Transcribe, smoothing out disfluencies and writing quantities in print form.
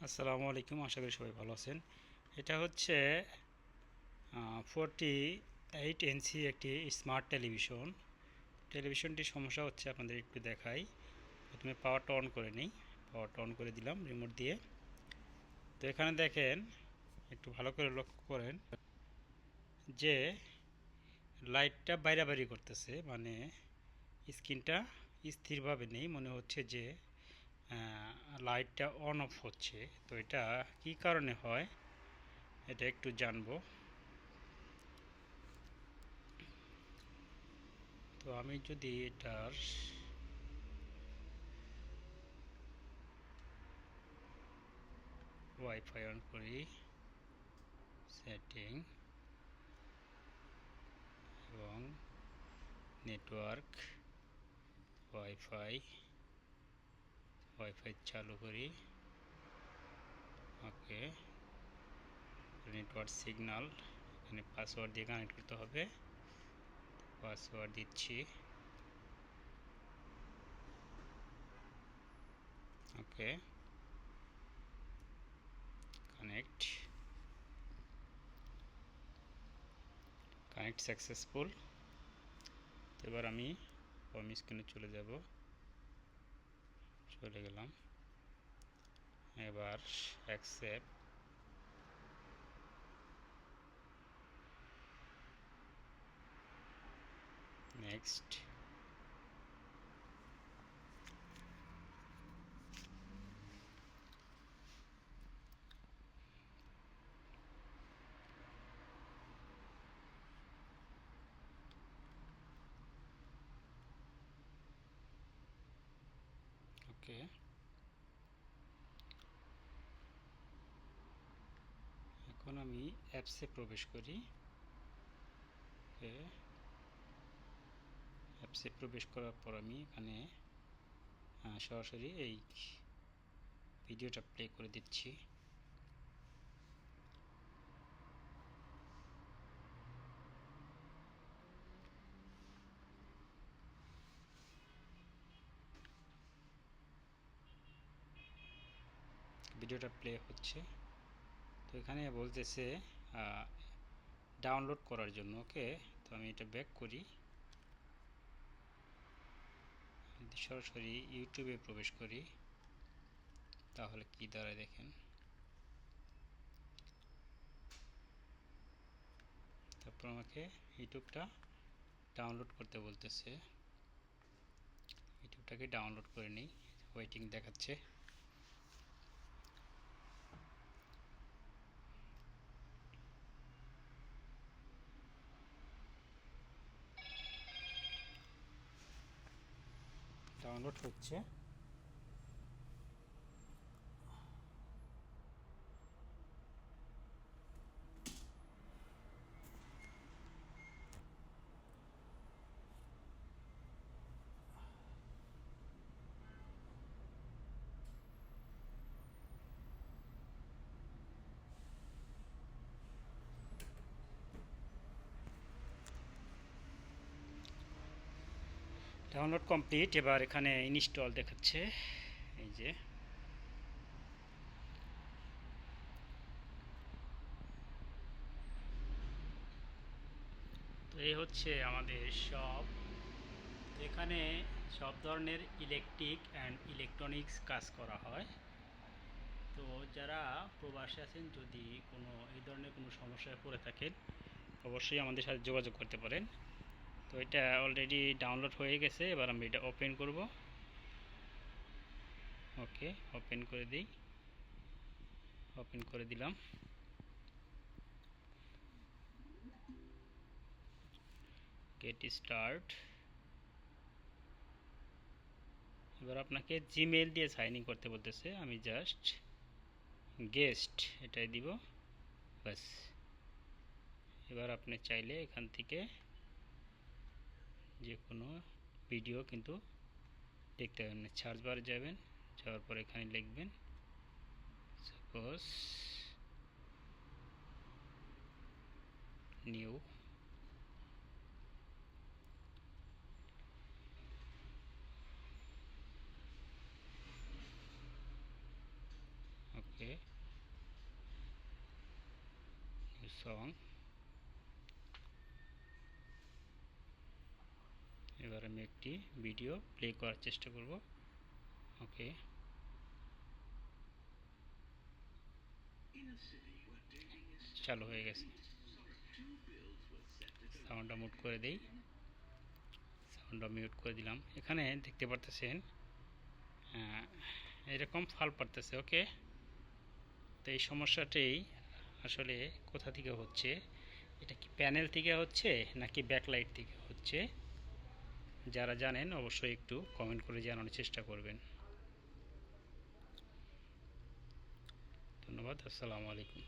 আসসালামু আলাইকুম, আশা করি সবাই ভালো আছেন। এটা হচ্ছে 48 ইঞ্চি একটি স্মার্ট টেলিভিশন। টেলিভিশনটির সমস্যা হচ্ছে, আপনাদের একটু দেখাই। প্রথমে পাওয়ারটা অন করে নিই। পাওয়ারটা অন করে দিলাম রিমোট দিয়ে। তো এখানে দেখেন, একটু ভালো করে লক্ষ্য করেন যে লাইটটা বাইরাবাড়ি করতেছে, মানে স্ক্রিনটা স্থিরভাবে নেই, মনে হচ্ছে যে লাইটটা অন অফ হচ্ছে। তো এটা কী কারণে হয় এটা একটু জানবো। তো আমি যদি এটার ওয়াইফাই অন করি, সেটিং এবং নেটওয়ার্ক, ওয়াইফাই ওয়াইফাই চালু করি। ওকে, নেটওয়ার্ক সিগন্যাল, এখানে পাসওয়ার্ড দিয়ে কানেক্ট করতে হবে। পাসওয়ার্ড দিচ্ছি। ওকে, কানেক্ট কানেক্ট সাকসেসফুল। তো এবার আমি হোম স্ক্রিনে চলে যাব। চলে গেলাম। এবার অ্যাকসেপ্ট, নেক্সট। ওকে, এখন আমি অ্যাপসে প্রবেশ করি। ওকে, অ্যাপসে প্রবেশ করার পর আমি এখানে সরাসরি এই ভিডিওটা প্লে করে দিচ্ছি। ভিডিওটা প্লে হচ্ছে। তো এখানে বলতেছে ডাউনলোড করার জন্য। ওকে, তো আমি এটা ব্যাক করি, সরাসরি ইউটিউবে প্রবেশ করি, তাহলে কি দাঁড়ায় দেখেন। তারপর আমাকে ইউটিউবটা ডাউনলোড করতে বলতেছে। ইউটিউবটাকে ডাউনলোড করে নিই। ওয়েটিং দেখাচ্ছে। ডাউনলোড হচ্ছে। Download complete. এবার এখানে ইনস্টল দেখাচ্ছে, এই যে। তো এই হচ্ছে আমাদের সব। এখানে সব ধরনের ইলেকট্রিক অ্যান্ড ইলেকট্রনিক্স কাজ করা হয়। তো যারা প্রবাসে আছেন, যদি এই ধরনের কোনো সমস্যায় পড়ে থাকেন, অবশ্যই আমাদের সাথে যোগাযোগ করতে পারেন। তো এটা অলরেডি ডাউনলোড হয়ে গেছে। এবার আমি এটা ওপেন করব। ওকে, ওপেন করে দিই। ওপেন করে দিলাম। Get start. এবার আপনাকে জিমেইল দিয়ে সাইন ইন করতে বলতেছে। আমি জাস্ট গেস্ট এটাই দিব, ব্যাস। এবার আপনি চাইলে এখান থেকে যে কোনো ভিডিও কিন্তু দেখতে পাবেন। সার্চ বারে যাবেন, যাওয়ার পর এখানে লিখবেন সাপোজ নিউ। ওকে, সং। এবার আমি একটি ভিডিও প্লে করার চেষ্টা করব। ওকে, চালু হয়ে গেছে। সাউন্ডটা মিউট করে দেই, সাউন্ডটা মিউট করে দিলাম। এখানে দেখতে পারতেছেন এরকম ফাল পড়তেছে। ওকে, তো এই সমস্যাটি আসলে কোথা থেকে হচ্ছে, এটা কি প্যানেল থেকে হচ্ছে নাকি ব্যাকলাইট থেকে হচ্ছে? যারা জানেন অবশ্যই একটু কমেন্ট করে জানানোর চেষ্টা করবেন। ধন্যবাদ, আসসালামু আলাইকুম।